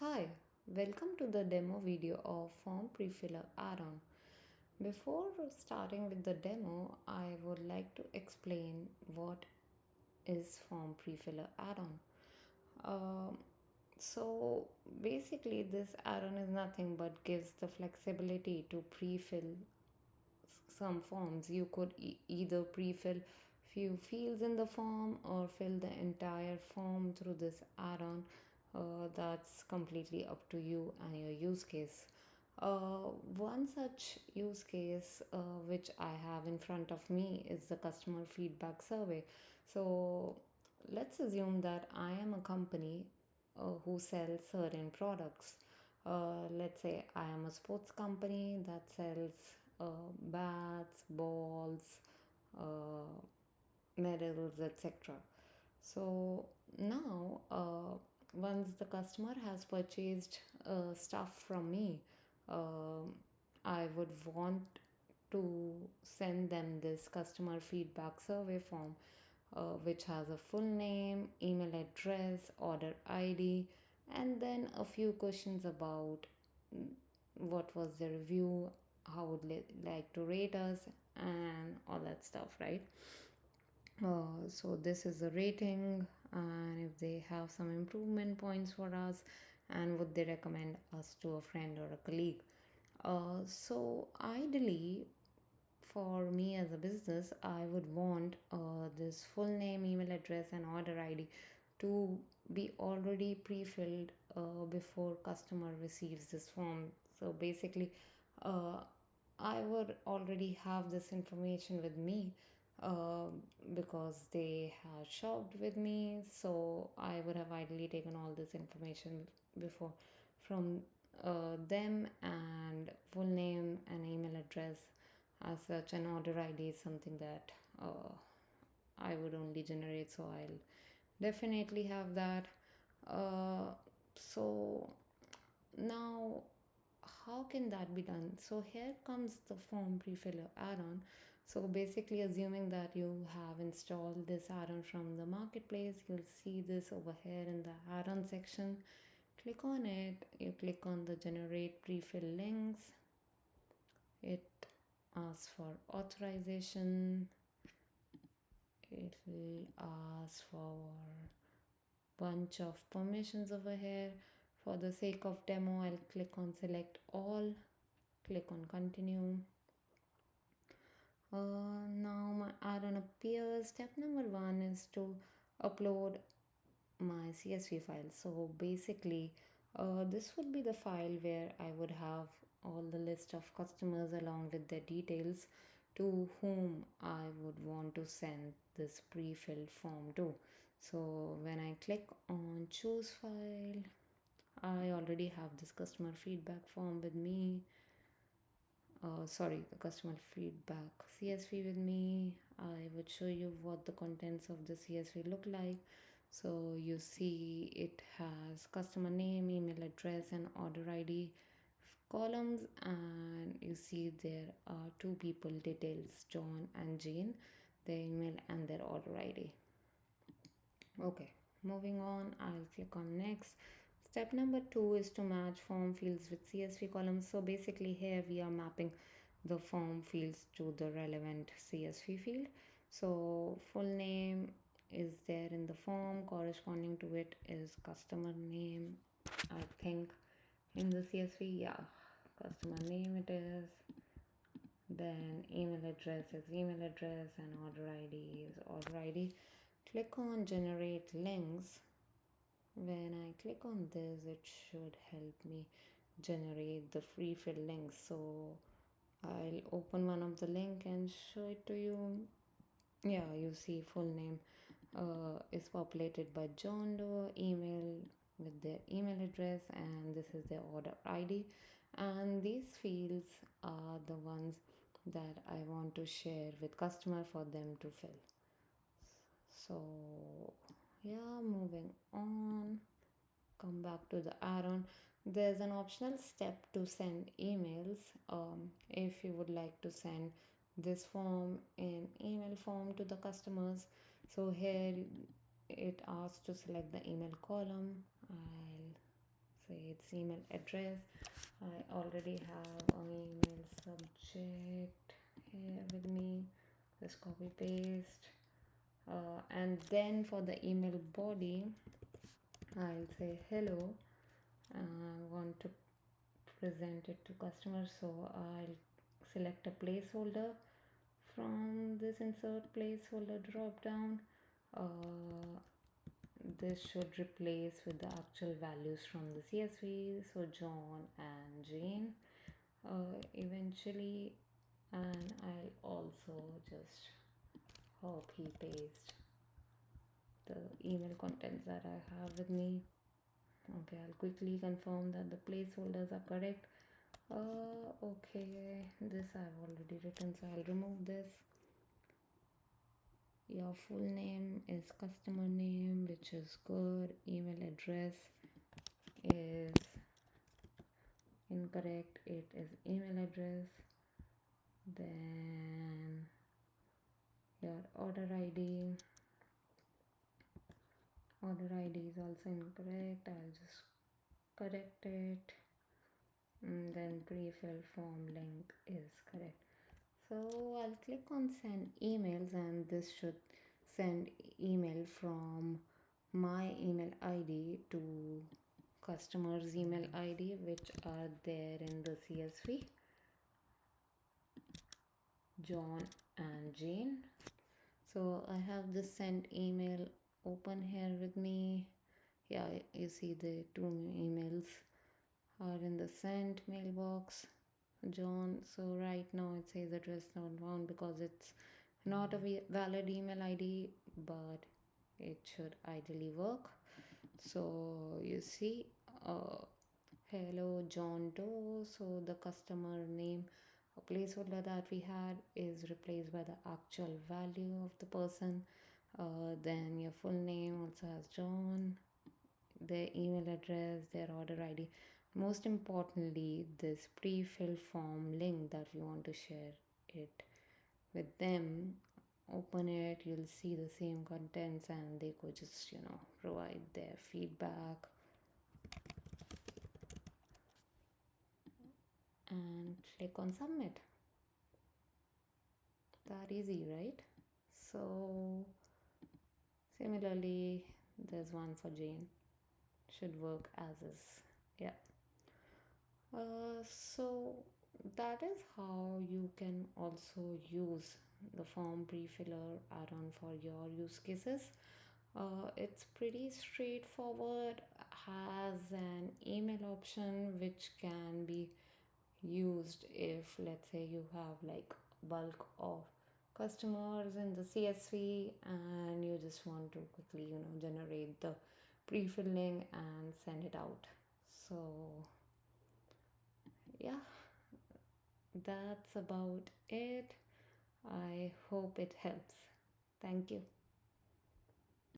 Hi, welcome to the demo video of Form Prefiller add-on. Before starting with the demo, I would like to explain what is Form Prefiller add-on. Um, so basically, this add-on is nothing but gives the flexibility to pre-fill some forms. You could either pre-fill few fields in the form or fill the entire form through this add-on. That's completely up to you and your use case. One such use case which I have in front of me is the customer feedback survey. So let's assume that I am a company who sells certain products. Let's say I am a sports company that sells bats, balls, uh, medals, etc. So now, once the customer has purchased stuff from me, um I would want to send them this customer feedback survey form, which has a full name, email address, order ID, and then a few questions about mm, what was the review, how would they like to rate us, and all that stuff, right? So this is a rating, and if they have some improvement points for us, and would they recommend us to a friend or a colleague. So ideally, for me as a business, I would want this full name, email address, and order ID to be already pre-filled before customer receives this form. So basically, uh, I would already have this information with me uh, because they have shopped with me. So I would have ideally taken all this information before from them, and full name and email address. As such, an order ID is something that I would only generate, so I'll definitely have that. Uh, so now, how can that be done? So here comes the form prefiller add-on. So basically, assuming that you have installed this add-on from the marketplace, you'll see this over here in the add-on section. Click on it. You click on the generate prefill links. It asks for authorization. It will ask for bunch of permissions over here. For the sake of demo, I'll click on select all, click on continue. Now my add-on appears. Step number one is to upload my CSV file. So basically, this would be the file where I would have all the list of customers along with their details to whom I would want to send this pre-filled form to. So when I click on choose file, I already have this customer feedback form with me. Sorry, the customer feedback CSV with me. I would show you what the contents of the CSV look like. So you see it has customer name, email address, and order ID columns, and you see there are two people details, John and Jane, their email and their order ID. Okay, moving on, I'll click on next. Step number two is to match form fields with CSV columns. So basically, here we are mapping the form fields to the relevant CSV field. So, full name is there in the form, corresponding to it is customer name. I think in the CSV, yeah, customer name it is. Then email address is email address, and order ID is order ID. Click on generate links. When I click on this, it should help me generate the free fill links. So I'll open one of the link and show it to you. Yeah, you see full name is populated by John Doe, email with their email address, and this is their order ID. And these fields are the ones that I want to share with customer for them to fill. So yeah, moving on, come back to the add-on. There's an optional step to send emails. If you would like to send this form in email form to the customers, so here it asks to select the email column. I'll say its email address. I already have an email subject here with me. Just copy paste. And then for the email body, I'll say hello. I want to present it to customers, so I'll select a placeholder from this insert placeholder drop down. This should replace with the actual values from the CSV, so John and Jane eventually. And I'll also just copy paste the email contents that I have with me. Okay, I'll quickly confirm that the placeholders are correct. Okay, this I've already written, so I'll remove this. Your full name is customer name, which is good. Email address is incorrect, it is email address. Then your order ID is also incorrect. I'll just correct it. And then pre-fill form link is correct. So I'll click on send emails, and this should send email from my email ID to customer's email ID, which are there in the CSV, John and Jane. So I have this sent email open here with me. Yeah, you see the two emails are in the sent mailbox, John. So right now it says address not found because it's not a valid email ID, but it should ideally work. So you see, hello John Doe. So the customer name, a placeholder that we had, is replaced by the actual value of the person. Then your full name also has John, their email address, their order ID. Most importantly, this pre-fill form link that we want to share it with them. Open it, you'll see the same contents, and they could just provide their feedback and click on submit. That easy, right? So similarly, there's one for Jane, should work as is. Yeah. So that is how you can also use the form prefiller add-on for your use cases. It's pretty straightforward, has an email option which can be used if, let's say, you have like bulk of customers in the CSV and you just want to quickly generate the pre-filling and send it out. So yeah, that's about it. I hope it helps. Thank you.